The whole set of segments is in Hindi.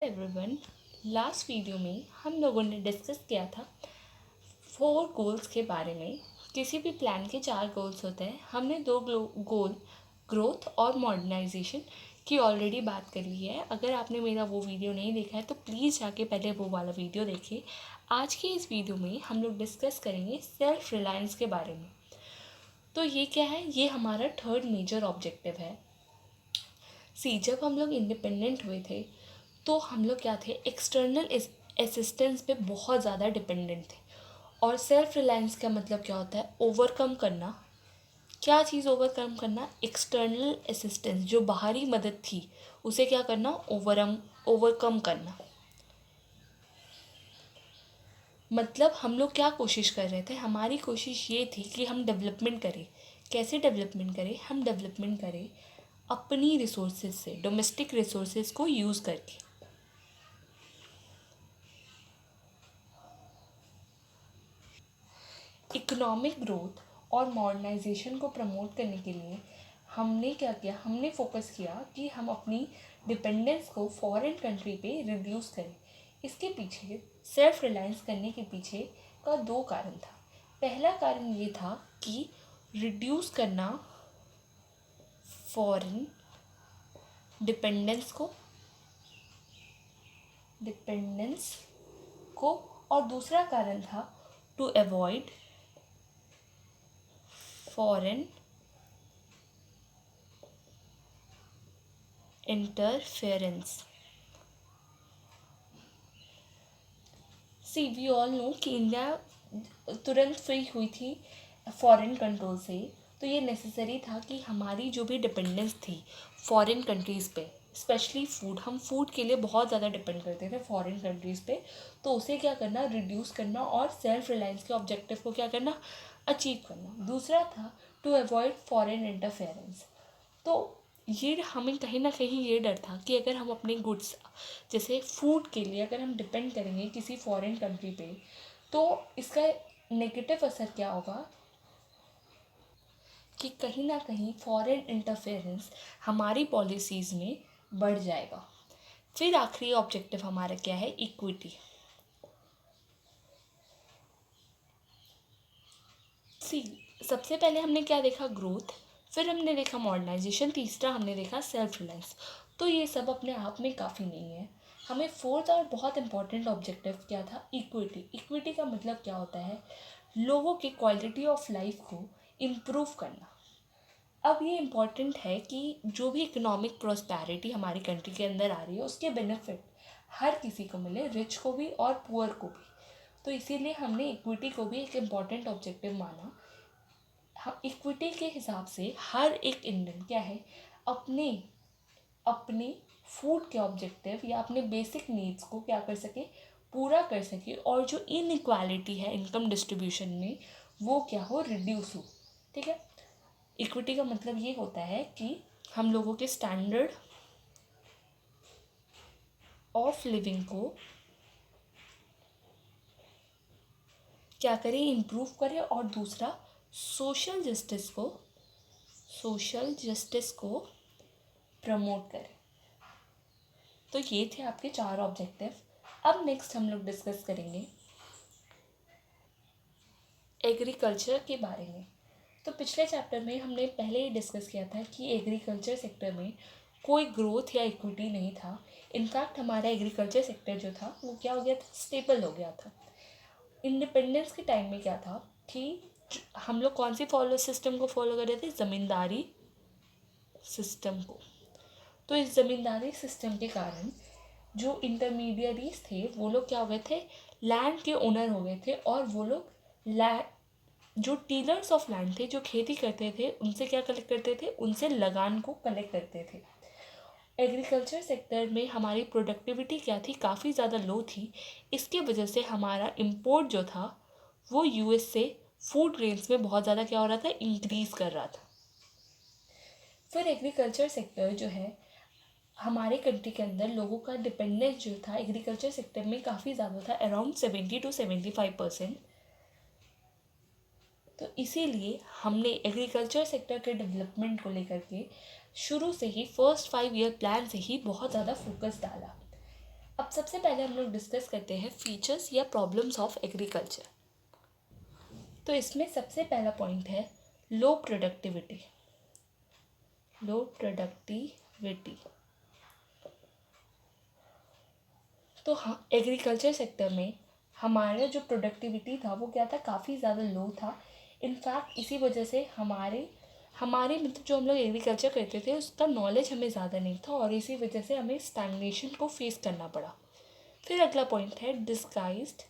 एवरीवन, लास्ट वीडियो में हम लोगों ने डिस्कस किया था 4 गोल्स के बारे में। किसी भी प्लान के 4 गोल्स होते हैं। हमने 2 गोल ग्रोथ और मॉडर्नाइजेशन की ऑलरेडी बात कर ली है। अगर आपने मेरा वो वीडियो नहीं देखा है तो प्लीज़ जाके पहले वो वाला वीडियो देखिए। आज की इस वीडियो में हम लोग डिस्कस करेंगे सेल्फ रिलायंस के बारे में। तो ये क्या है? ये हमारा थर्ड मेजर ऑब्जेक्टिव है। जब हम लोग इंडिपेंडेंट हुए थे तो हम लोग क्या थे, एक्सटर्नल असिस्टेंस पे बहुत ज़्यादा डिपेंडेंट थे। और सेल्फ रिलायंस का मतलब क्या होता है? ओवरकम करना। क्या चीज़ ओवरकम करना? एक्सटर्नल असिस्टेंस, जो बाहरी मदद थी उसे क्या करना? ओवरकम करना। मतलब हम लोग क्या कोशिश कर रहे थे? हमारी कोशिश ये थी कि हम डेवलपमेंट करें। कैसे डेवलपमेंट करें? हम डेवलपमेंट करें अपनी रिसोर्सेज से, डोमेस्टिक रिसोर्सेज को यूज़ करके। इकोनॉमिक ग्रोथ और मॉडर्नाइजेशन को प्रमोट करने के लिए हमने क्या किया? हमने फोकस किया कि हम अपनी डिपेंडेंस को फॉरेन कंट्री पे रिड्यूस करें। इसके पीछे, सेल्फ रिलायंस करने के पीछे का 2 कारण था। पहला कारण ये था कि रिड्यूस करना फॉरेन डिपेंडेंस को और दूसरा कारण था to avoid foreign interference. We all know कि इंडिया तुरंत फ्री हुई थी फॉरेन कंट्रोल से। तो ये नेसेसरी था कि हमारी जो भी डिपेंडेंस थी फॉरेन कंट्रीज़ पे, स्पेशली फूड, हम फूड के लिए बहुत ज़्यादा डिपेंड करते थे फॉरेन कंट्रीज़ पे, तो उसे क्या करना? रिड्यूस करना और सेल्फ रिलायंस के ऑब्जेक्टिव को क्या करना? अचीव करना। दूसरा था टू अवॉइड फॉरेन इंटरफेरेंस। तो ये हमें कहीं ना कहीं ये डर था कि अगर हम अपने गुड्स, जैसे फूड के लिए अगर हम डिपेंड करेंगे किसी फॉरेन कंट्री पे, तो इसका नेगेटिव असर क्या होगा कि कहीं ना कहीं फॉरेन इंटरफेरेंस हमारी पॉलिसीज़ में बढ़ जाएगा। फिर आखिरी ऑब्जेक्टिव हमारा क्या है? इक्विटी। सी सबसे पहले हमने क्या देखा? ग्रोथ। फिर हमने देखा मॉडर्नाइजेशन। तीसरा हमने देखा सेल्फ रिलायंस। तो ये सब अपने आप में काफ़ी नहीं है। हमें फोर्थ और बहुत इंपॉर्टेंट ऑब्जेक्टिव क्या था? इक्विटी। इक्विटी का मतलब क्या होता है? लोगों की क्वालिटी ऑफ लाइफ को इम्प्रूव करना। अब ये इम्पॉर्टेंट है कि जो भी इकोनॉमिक प्रॉस्पेरिटी हमारी कंट्री के अंदर आ रही है उसके बेनिफिट हर किसी को मिले, रिच को भी और पुअर को भी। तो इसीलिए हमने इक्विटी को भी एक इम्पॉर्टेंट ऑब्जेक्टिव माना। हम इक्विटी के हिसाब से हर एक इंडियन क्या है, अपने अपने फूड के ऑब्जेक्टिव या अपने बेसिक नीड्स को क्या कर सके? पूरा कर सके। और जो इनइक्वालिटी है इनकम डिस्ट्रीब्यूशन में, वो क्या हो? रिड्यूस हो। ठीक है। इक्विटी का मतलब ये होता है कि हम लोगों के स्टैंडर्ड ऑफ लिविंग को क्या करें? इम्प्रूव करें। और दूसरा, सोशल जस्टिस को प्रमोट करें। तो ये थे आपके 4 ऑब्जेक्टिव। अब नेक्स्ट हम लोग डिस्कस करेंगे एग्रीकल्चर के बारे में। तो पिछले चैप्टर में हमने पहले ही डिस्कस किया था कि एग्रीकल्चर सेक्टर में कोई ग्रोथ या इक्विटी नहीं था। इनफैक्ट हमारा एग्रीकल्चर सेक्टर जो था वो क्या हो गया था? स्टेबल हो गया था। इंडिपेंडेंस के टाइम में क्या था कि हम लोग कौन सी सिस्टम को फॉलो कर रहे थे? ज़मींदारी सिस्टम को। तो इस ज़मींदारी सिस्टम के कारण जो इंटरमीडियरीज थे वो लोग क्या हो गए थे? लैंड के ओनर हो गए थे। और वो लोग जो टीलर्स ऑफ लैंड थे, जो खेती करते थे, उनसे क्या कलेक्ट करते थे? उनसे लगान को कलेक्ट करते थे। एग्रीकल्चर सेक्टर में हमारी प्रोडक्टिविटी क्या थी? काफ़ी ज़्यादा लो थी। इसके वजह से हमारा इंपोर्ट जो था वो यूएस से फूड ग्रेन्स में बहुत ज़्यादा क्या हो रहा था? इंक्रीज़ कर रहा था। फिर एग्रीकल्चर सेक्टर जो है हमारे कंट्री के अंदर, लोगों का डिपेंडेंस जो था एग्रीकल्चर सेक्टर में काफ़ी ज़्यादा था, अराउंड 70 to 75%। तो इसीलिए हमने एग्रीकल्चर सेक्टर के डेवलपमेंट को लेकर के शुरू से ही फर्स्ट 5 ईयर प्लान से ही बहुत ज़्यादा फोकस डाला। अब सबसे पहले हम लोग डिस्कस करते हैं फीचर्स या प्रॉब्लम्स ऑफ एग्रीकल्चर। तो इसमें सबसे पहला पॉइंट है लो प्रोडक्टिविटी। तो हाँ, एग्रीकल्चर सेक्टर में हमारा जो प्रोडक्टिविटी था वो क्या था, काफ़ी ज़्यादा लो था। इनफैक्ट इसी वजह से हमारे मतलब जो हम लोग एग्रीकल्चर करते थे उसका नॉलेज हमें ज़्यादा नहीं था और इसी वजह से हमें स्टैग्नेशन को फेस करना पड़ा। फिर अगला पॉइंट है डिस्गाइज्ड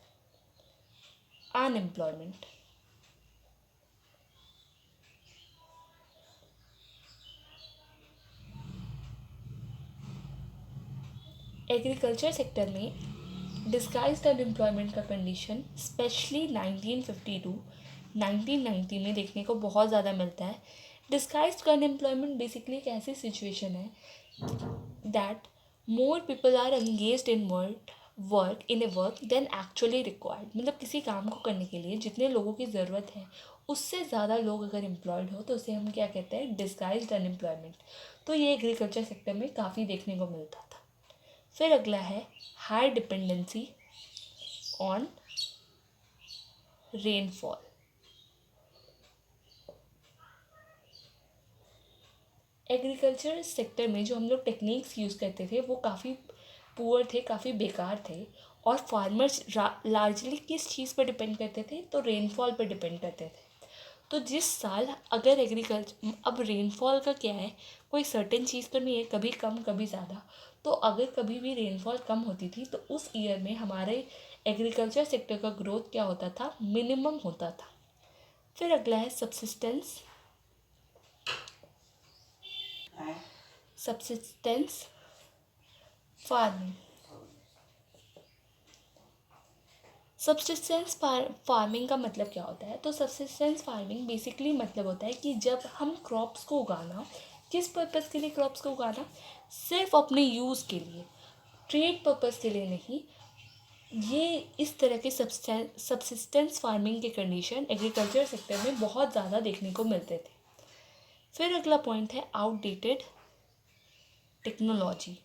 अनएम्प्लॉयमेंट। एग्रीकल्चर सेक्टर में डिस्गाइज्ड अनएम्प्लॉयमेंट का कंडीशन स्पेशली 1990 में देखने को बहुत ज़्यादा मिलता है। डिस्गाइज्ड अनएम्प्लॉयमेंट बेसिकली एक ऐसी सिचुएशन है that more people are engaged in work in a work than actually required. मतलब किसी काम को करने के लिए जितने लोगों की ज़रूरत है उससे ज़्यादा लोग अगर एम्प्लॉयड हो तो उसे हम क्या कहते हैं, डिस्गाइज्ड अनएम्प्लॉयमेंट। तो ये एग्रीकल्चर सेक्टर में काफ़ी देखने को मिलता था। फिर अगला है high dependency on rainfall. Agriculture sector में जो हम लोग टेक्निक्स यूज़ करते थे वो काफ़ी पुअर थे, काफ़ी बेकार थे। और फार्मर्स लार्जली किस चीज़ पर डिपेंड करते थे, तो रेनफॉल पर डिपेंड करते थे। तो जिस साल अगर एग्रीकल्चर, अब रेनफॉल का क्या है, कोई सर्टेन चीज़ तो नहीं है, कभी कम कभी ज़्यादा। तो अगर कभी भी रेनफॉल कम होती थी तो उस ईयर में हमारे एग्रीकल्चर सेक्टर का ग्रोथ क्या होता था, मिनिमम होता था। फिर अगला है सब्सिस्टेंस फार्मिंग। सब्सिस्टेंस फार्मिंग का मतलब क्या होता है, तो सब्सिस्टेंस फार्मिंग बेसिकली मतलब होता है कि जब हम क्रॉप्स को उगाना, किस पर्पज़ के लिए क्रॉप्स को उगाना, सिर्फ अपने यूज़ के लिए, ट्रेड पर्पज़ के लिए नहीं। ये इस तरह के सब्सिस्टेंस फार्मिंग के कंडीशन एग्रीकल्चर सेक्टर में बहुत ज़्यादा देखने को मिलते थे। फिर अगला पॉइंट है आउटडेटेड टेक्नोलॉजी।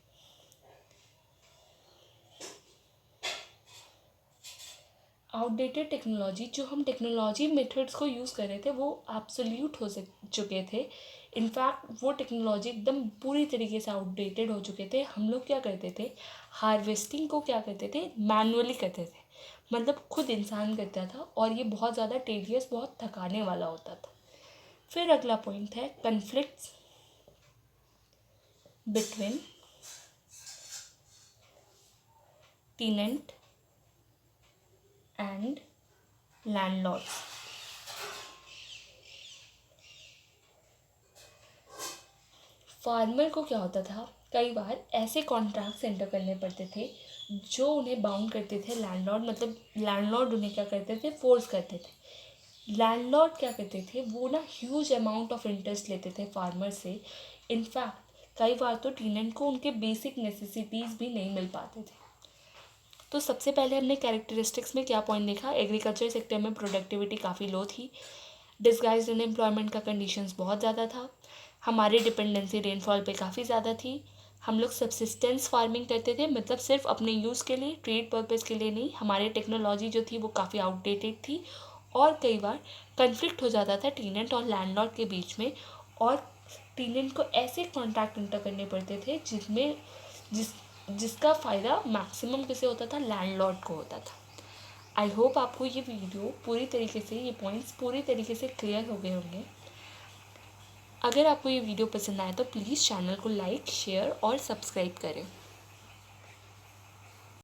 आउटडेटेड टेक्नोलॉजी, जो हम टेक्नोलॉजी मेथड्स को यूज़ कर रहे थे वो एब्सोल्यूट हो चुके थे। इनफैक्ट वो टेक्नोलॉजी एकदम पूरी तरीके से आउटडेटेड हो चुके थे। हम लोग क्या करते थे, हार्वेस्टिंग को क्या करते थे, मैनुअली करते थे, मतलब खुद इंसान करता था और ये बहुत ज़्यादा टेडियस, बहुत थकाने वाला होता था। फिर अगला पॉइंट है conflicts between tenant and landlords. Farmer को क्या होता था, कई बार ऐसे कॉन्ट्रैक्ट्स एंटर करने पड़ते थे जो उन्हें बाउंड करते थे लैंडलॉर्ड, मतलब लैंडलॉर्ड उन्हें क्या करते थे, फोर्स करते थे। लैंडलॉर्ड क्या करते थे, वो ना ह्यूज अमाउंट ऑफ इंटरेस्ट लेते थे फार्मर से। इनफैक्ट कई बार तो टेनेंट को उनके बेसिक नेसेसिटीज़ भी नहीं मिल पाते थे। तो सबसे पहले हमने कैरेक्टरिस्टिक्स में क्या पॉइंट देखा, एग्रीकल्चर सेक्टर में प्रोडक्टिविटी काफ़ी लो थी, डिस्गाइज्ड अनएम्प्लॉयमेंट का कंडीशंस बहुत ज़्यादा था, हमारी डिपेंडेंसी रेनफॉल पे काफ़ी ज़्यादा थी, हम लोग सब्सिस्टेंस फार्मिंग करते थे, मतलब सिर्फ अपने यूज़ के लिए, ट्रेड पर्पज़ के लिए नहीं, हमारी टेक्नोलॉजी जो थी वो काफ़ी आउटडेटेड थी, और कई बार कन्फ्लिक्ट हो जाता था टेनेंट और लैंडलॉर्ड के बीच में, और टेनेंट को ऐसे कॉन्ट्रैक्ट एंटर करने पड़ते थे जिसका फ़ायदा मैक्सिमम किसे होता था, लैंडलॉर्ड को होता था। आई होप आपको ये वीडियो पूरी तरीके से, ये पॉइंट्स पूरी तरीके से क्लियर हो गए होंगे। अगर आपको ये वीडियो पसंद आए तो प्लीज़ चैनल को लाइक, शेयर और सब्सक्राइब करें।